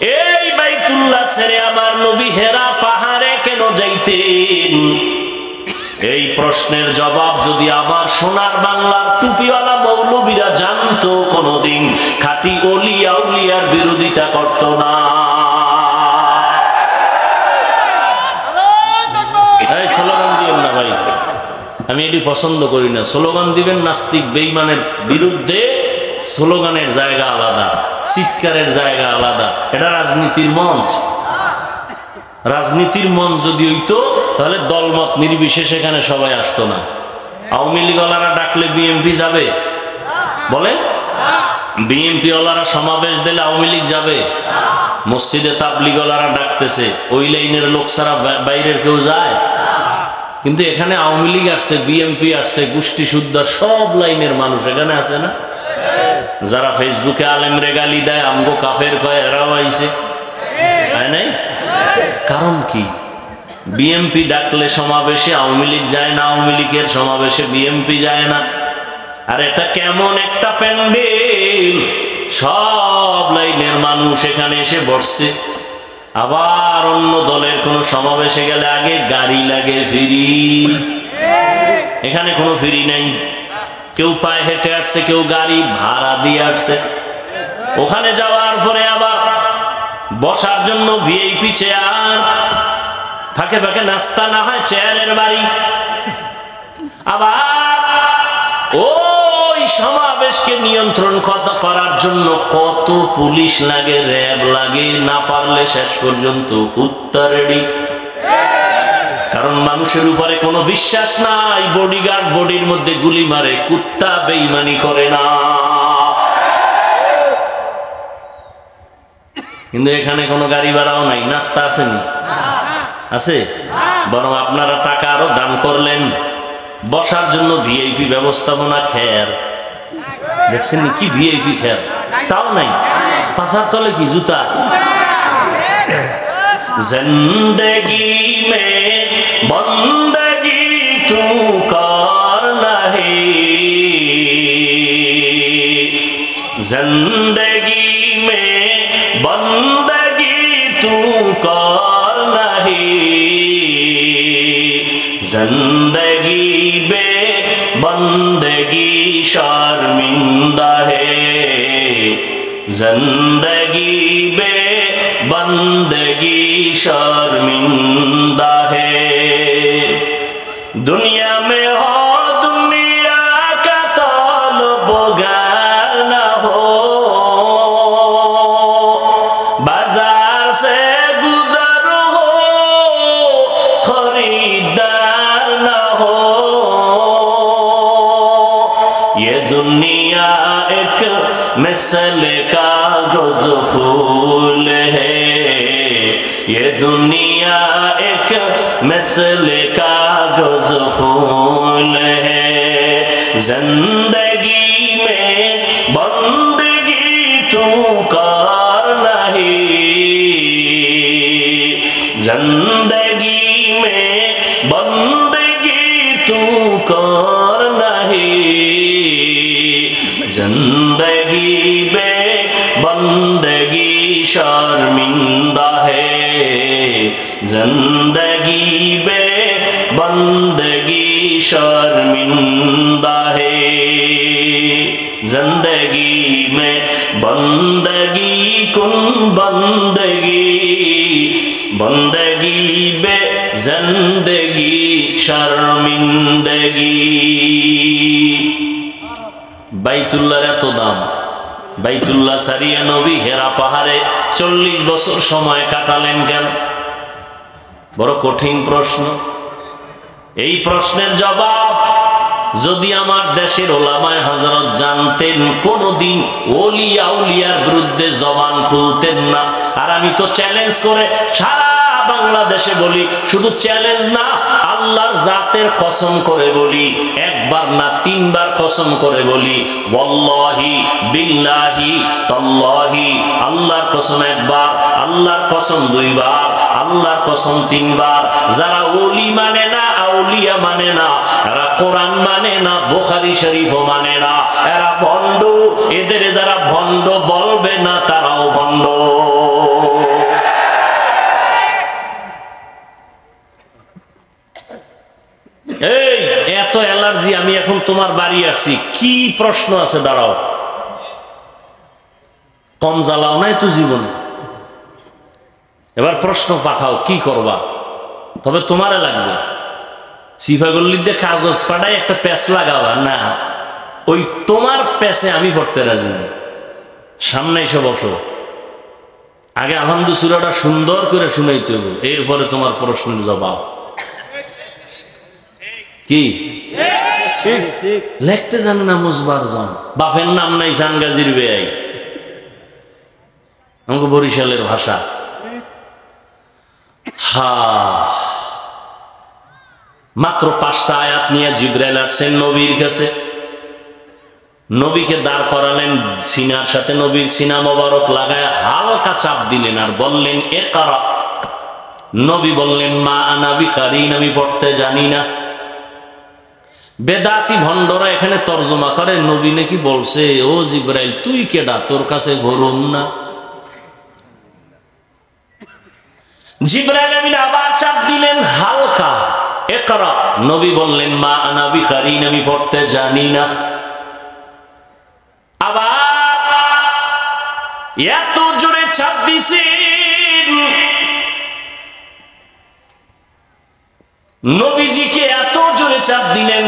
এই বাইতুল্লাহ ছেড়ে আমার নবী হেরা পাহাড়ে কেন যাইতেন? এই প্রশ্নের জবাব যদি আমার সোনার বাংলার টুপিওয়ালা মৌলবীরা জানতো, কোনদিন খাঁটি ওলিয়া উলিয়ার বিরোধিতা করত না। এই স্লোগান দিবেন না ভাই, আমি এটি পছন্দ করি না। স্লোগান দিবেন নাস্তিক বেঈমানের বিরুদ্ধে, স্লোগানের জায়গা আলাদা, চিৎকারের জায়গা আলাদা। এটা রাজনীতির মঞ্চ। রাজনীতির মঞ্চ যদি হইতো তাহলে দলমত নির্বিশেষে এখানে সবাই আসতো না। আওয়ামী লীগ ওয়ালারা ডাকলে বিএনপি যাবে? বলে বিএনপি ওয়ালারা সমাবেশ দিলে আওয়ামী লীগ যাবে? মসজিদে তাবলীগ ওয়ালারা ডাকতেছে, ওই লাইনের লোক ছাড়া বাইরের কেউ যায়? কিন্তু এখানে আওয়ামী লীগ আসছে, বিএনপি আসছে, গোষ্ঠী শুদ্ধ সব লাইনের মানুষ এখানে আছে না? যারা ফেসবুকে আলেম রেগালি দেয়, আমগো কাফের কয়, এরাও আইছে, তাই নাই? কারণ কি? বিএনপি ডাকলে সমাবেশে আওয়ামী লীগ যায় না, আওয়ামী লীগের সমাবেশে বিএনপি যায় না। আর এটা কেমন একটা প্যান্ডেল, সব লাইনের মানুষ এখানে এসে বসছে। আবার অন্য দলের কোন সমাবেশে গেলে আগে গাড়ি লাগে, ফ্রি। এখানে কোনো ফ্রি নাই। কেউ পায়ে হেঁটে আসছে, কেউ গাড়ি ভাড়া দিয়ে আসছে। ওখানে যাওয়ার পরে আবার বসার জন্য ভিআইপি চেয়ার, ফাঁকে ফাঁকে নাস্তা না হয় চেয়ারের বাড়ি। আবার ওই সমাবেশকে নিয়ন্ত্রণ করার জন্য কত পুলিশ লাগে, র্যাব লাগে, না পারলে শেষ পর্যন্ত কুত্তা রেডি। কারণ মানুষের উপরে কোনো বিশ্বাস নাই, বডিগার্ড বডির মধ্যে গুলি মারে, কুত্তা বেঈমানি করে না। কিন্তু এখানে কোনো গাড়ি ভাড়াও নাই, নাস্তা আসেনি, আছে? বরং আপনারা টাকা আরো দান করলেন, বসার জন্য ভিআইপি ব্যবস্থাপনা। খের দেখছেন কি ভিআইপি খের, তাও নাই। পাছার তলে কি জুতা? জিন্দেগি মে বন্দগি তু করনা হে, জিন্দেগি মে বন্দগি তু করনা হে, जिंदगी बे बंदगी शर्मिंदा है, जिंदगी बे बंदगी शर्मिंदा है। दुनिया में हो दुनिया का तलबगार न हो, बाजार से गुजर हो खरीदार न हो। ये दुनिया एक मिसल कागज फूल है, ये दुनिया एक मिसल कागज फूल है। जिंदगी में बंदगी तू कर नहीं, जिंदगी में बंदगी तू कर नहीं, जिंदगी में बंदगी शर्मिंदा है, जिंदगी में बंदगी शर्मिंदा है। जिंदगी में बंदगी कुन बंदगी, बंदगी बे जिंदगी शर्मिंदगी। বাইতুল্লাহর এত দাম, বাইতুল্লাহ সারিয়া নবী হেরা পাহাড়ে 40 বছর সময় কাটালেন কেন? বড় কঠিন প্রশ্ন। এই প্রশ্নের জবাব যদি আমার দেশের ওলামায়ে হযরত জানতেন, কোনদিন ওলি আউলিয়ার বিরুদ্ধে জবান খুলতেন না। আর আমি তো চ্যালেঞ্জ করে সারা বাংলাদেশে বলি, শুধু চ্যালেঞ্জ না, আল্লাহর জাতের কসম করে বলি, একবার না 3 বার কসম করে বলি, ওয়াল্লাহি বিল্লাহি তাল্লাহি। আল্লাহর কসম 1 বার, আল্লাহর কসম 2 বার, আল্লাহর কসম 3 বার। যারা ওলি মানে না, আউলিয়া মানে না, এরা কোরআন মানে না, বুখারী শরীফও মানে না, এরা ভণ্ড। এদের যারা ভণ্ড বলবে না, তারাও ভণ্ড। তোমার বাড়ি আসছি, কি প্রশ্ন আছে দাঁড়াও। কম জ্বালাও নাই তো জীবনে, এবার প্রশ্ন পাঠাও কি করবা, তবে তোমারে লাগবে। সিফাগল্লির দিয়ে কাগজ পাঠাই একটা প্যাচ লাগাবা না, ওই তোমার প্যাচে আমি পড়তে রাজি না। সামনে এসে বসো, আগে আলহামদুলিল্লাহটা সুন্দর করে শুনাইতে হবে, এরপরে তোমার প্রশ্নের জবাব। কি লিখতে জানে না মুজবার জন, বাপের নাম নাই জানগাজির বেয়াই, আমাকে বরিশালের ভাষা। মাত্র 5টা আয়াত নিয়ে জিবরাইল আসছেন নবীর কাছে। নবীকে দাঁড় করালেন, সিনার সাথে নবীর সিনা মোবারক লাগায় হালকা চাপ দিলেন আর বললেন ইকরা। নবী বললেন মা আনা বিকারিন, আমি পড়তে জানি না। বেদাতি ভণ্ডরা এখানে তর্জমা করে নবী নাকি বলছে ও জিবরাইল তুই কেডা, তোর কাছে ঘরুন না। জিবরাইল আমিন আবার চাপ দিলেন হালকা, ইকরা। নবী বললেন মা আনা বিকারিন, আমি পড়তে জানি না। আবার এত জোরে চাপ দিছেন, নবীজিকে এত জোরে চাপ দিলেন,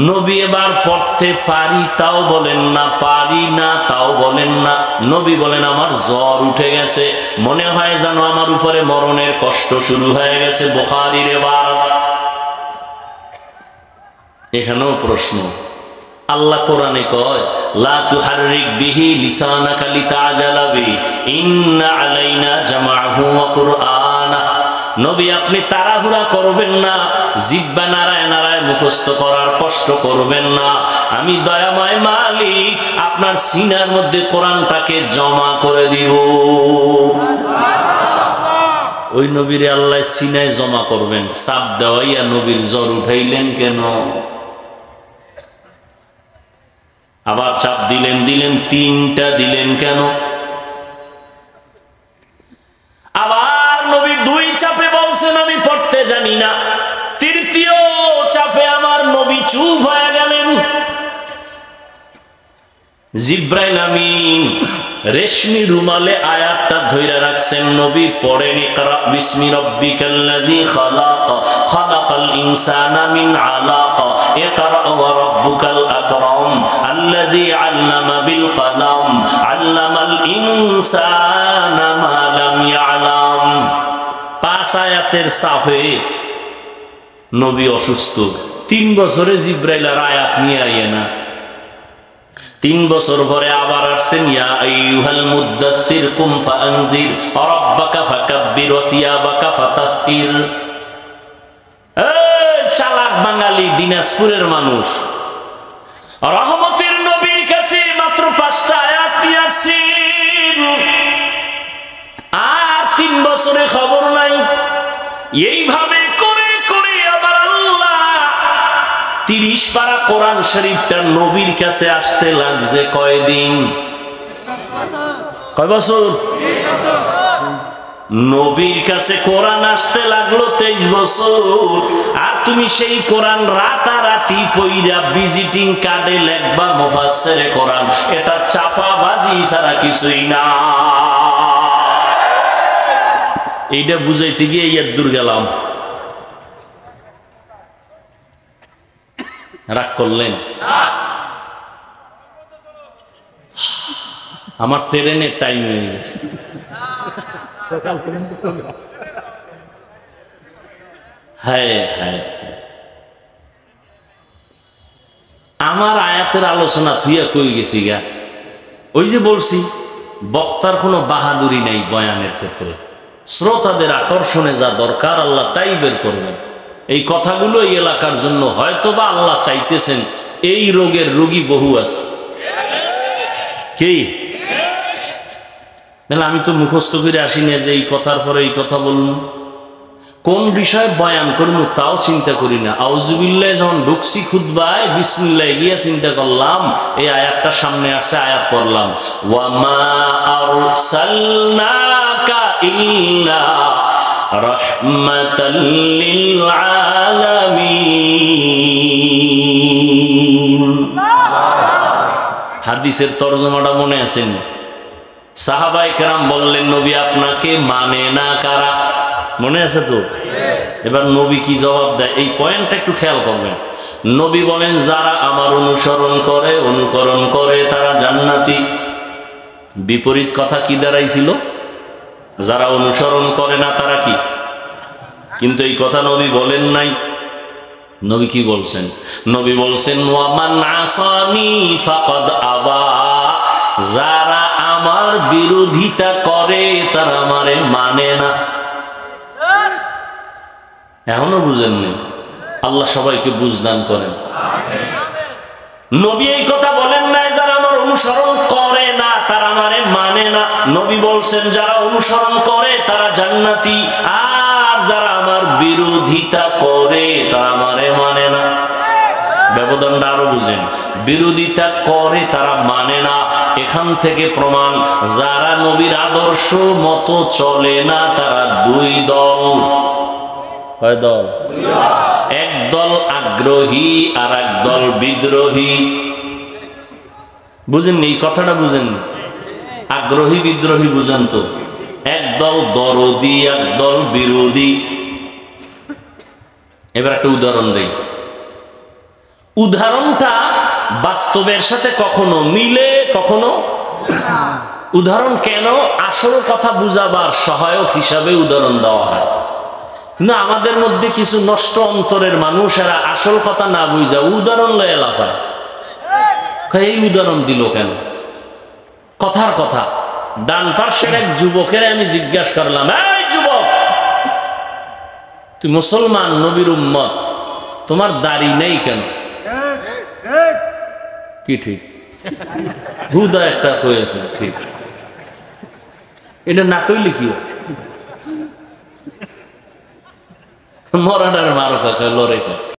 নবী এবার পড়তে পারি তাও বলেন না, পারি না তাও বলেন না। নবী বলেন আমার জ্বর উঠে গেছে, মনে হয় যেন আমার উপরে মরণের কষ্ট শুরু হয়ে গেছে। বুখারীর এবার এখানেও প্রশ্ন। আল্লাহ কোরআনে কয় লা তুহাররিক বিহি লিসানাকা লিতাজালা বিহি ইন্না আলাইনা জামাআহু ওয়া কুরআনা। নবী আপনি তাড়াহুড়া করবেন না, জিহ্বা নাড়ায় নাড়ায় মুখস্থ করার কষ্ট করবেন না। আমি দয়াময় মালিক আপনার সিনার মধ্যে কোরআনটাকে জমা করে দিব। ওই নবীরে আল্লাহ সিনায় জমা করবেন, চাপ দেওয়াইয়া নবীর জ্বর উঠাইলেন কেন? আবার চাপ দিলেন, 3টা দিলেন কেন? আবার নবী 2 চাপে বলছেন আমি পড়তে জানি না। 3য় চাপে আমার নবী চুপ হয়ে গেলেন। জিবরাইল আমিন রেশমি রুমালে আয়াতটা ধইরা রাখছেন, নবী পড়েন ইকরা বিসমি রাব্বিকাল্লাযী খালাক খালাকাল ইনসানা মিন আলাক ইকরা ওয়া রাব্বুকাল আকরাম আল্লাযী আল্লামা বিল কলম আল্লামাল ইনসানা মা লাম ইয়ালাম। 5 আয়াতের সাফে নবী অসুস্থ, 3 বছরে জিবরাইল আর আয়াত নিয়ে আইয়ে না। 3 বছর পরে আবার আসছেন ইয়া আইয়ুহাল মুদ্দাসসির কুম ফাআনযির রাব্বাকা ফাকাব্বির ওয়া সিয়াবাকা ফাতাহহির। এই চালাক বাঙালি দিনাজপুরের মানুষ, রহমতের নবীর কাছে মাত্র 5টা আয়াত নিয়ে আসছেন, আর 3 বছরে খবর নাই। এইভাবে করে করে আবার আল্লাহ 30 পারা কোরআন শরীফটা নবীর কাছে আসতে লাগছে কয়দিন? কয় বছর? নবীর কাছে কোরআন আসতে লাগলো 23 বছর। আর তুমি সেই কোরআন রাতারাতি পইরা ভিজিটিং কার্ডে লেখবা মুফাসসিরে কোরআন, এটা চাপাবাজি ছাড়া কিছুই না। এইটা বুঝাইতে গিয়ে ইয়াদুর গেলাম, রাগ করলেন? আমার ট্রেনের টাইম হয়ে গেছে। হ্যাঁ হ্যাঁ, আমার আয়াতের আলোচনা থুইয়া কই গেছি গা। ওই যে বলছি বক্তার কোনো বাহাদুরি নাই বয়ানের ক্ষেত্রে, শ্রোতাদের আকর্ষণে যা দরকার আল্লাহ তাই বের করবেন। এই কথাগুলো এই এলাকার জন্য হয়তোবা আল্লাহ চাইতেছেন, এই রোগের রোগী বহু আছে। কি আমি তো মুখস্থ করে আসি না যে এই কথার পরে এই কথা বলুন, কোন বিষয়ে বয়ান করবো তাও চিন্তা করি না। আউযুবিল্লাহ যখন ঢুকছি খুতবায় বিসমিল্লাহ গিয়া চিন্তা করলাম, এই আয়াতটা সামনে আসছে, আয়াত পড়লাম ওয়া মা আরসালনাকা ইল্লা রাহমাতাল লিল আলামিন। হাদিসের তরজমাটা মনে আছেন? সাহাবায়ে কেরাম বললেন, নবী আপনাকে মানে না কারা? মনে আছে তো? এবার নবী কি জবাব দেয়, এই পয়েন্টটা একটু খেয়াল করবেন। নবী বলেন, যারা আমার অনুকরণ করে তারা জান্নাতি। বিপরীত কথা কি দাঁড়াইছিল? যারা অনুসরণ করে না তারা কি? কিন্তু এই কথা নবী বলেন নাই। নবী কি বলছেন? নবী বলছেন, ওয়ামান আসানি ফাকাদ আবা, যারা আমার বিরোধিতা করে তারা আমারে মানে না। এখনো বুঝেননি? আল্লাহ সবাইকে বুঝদান করেন। নবী এই কথা বলেন নাই যারা আমার অনুসরণ করে না তারা আমারে মানে না। নবী বলছেন, যারা অনুসরণ করে তারা জান্নাতি, আর যারা আমার বিরোধিতা করে তারা আমারে মানে না। ব্যবধানটা আরো বুঝেন। বিরোধিতা করে তারা মানে না, এখান থেকে প্রমাণ যারা নবীর আদর্শ মতো চলে না তারা দুই দল। কয় দল? এক দল আগ্রহী আর এক দল বিদ্রোহী। বুঝেননি এই কথাটা? বুঝেননি? আগ্রহী বিদ্রোহী বুঝেন তো? এক দল দরদি, এক দল বিরোধী। এবার একটা উদাহরণ দেই। উদাহরণটা বাস্তবের সাথে কখনো মিলে কখনো উদাহরণ কেন? আসল কথা বুঝাবার সহায়ক হিসাবে উদাহরণ দেওয়া হয়। কিন্তু আমাদের মধ্যে কিছু নষ্ট অন্তরের মানুষেরা আসল কথা না বুঝা উদাহরণ লয়ে লাফায়। এই উদাহরণ দিল কেন? কথার কথা। ডান পার্শ্বের এক যুবকের আমি জিজ্ঞাসা করলাম, এই যুবক, তুই মুসলমান, নবীর উম্মত, তোমার দাড়ি নেই কেন? কি ঠিক? হুদা একটা কয়ে ঠিক, এটা না কইলে কি মরাটার মারো কাকা লড়ে।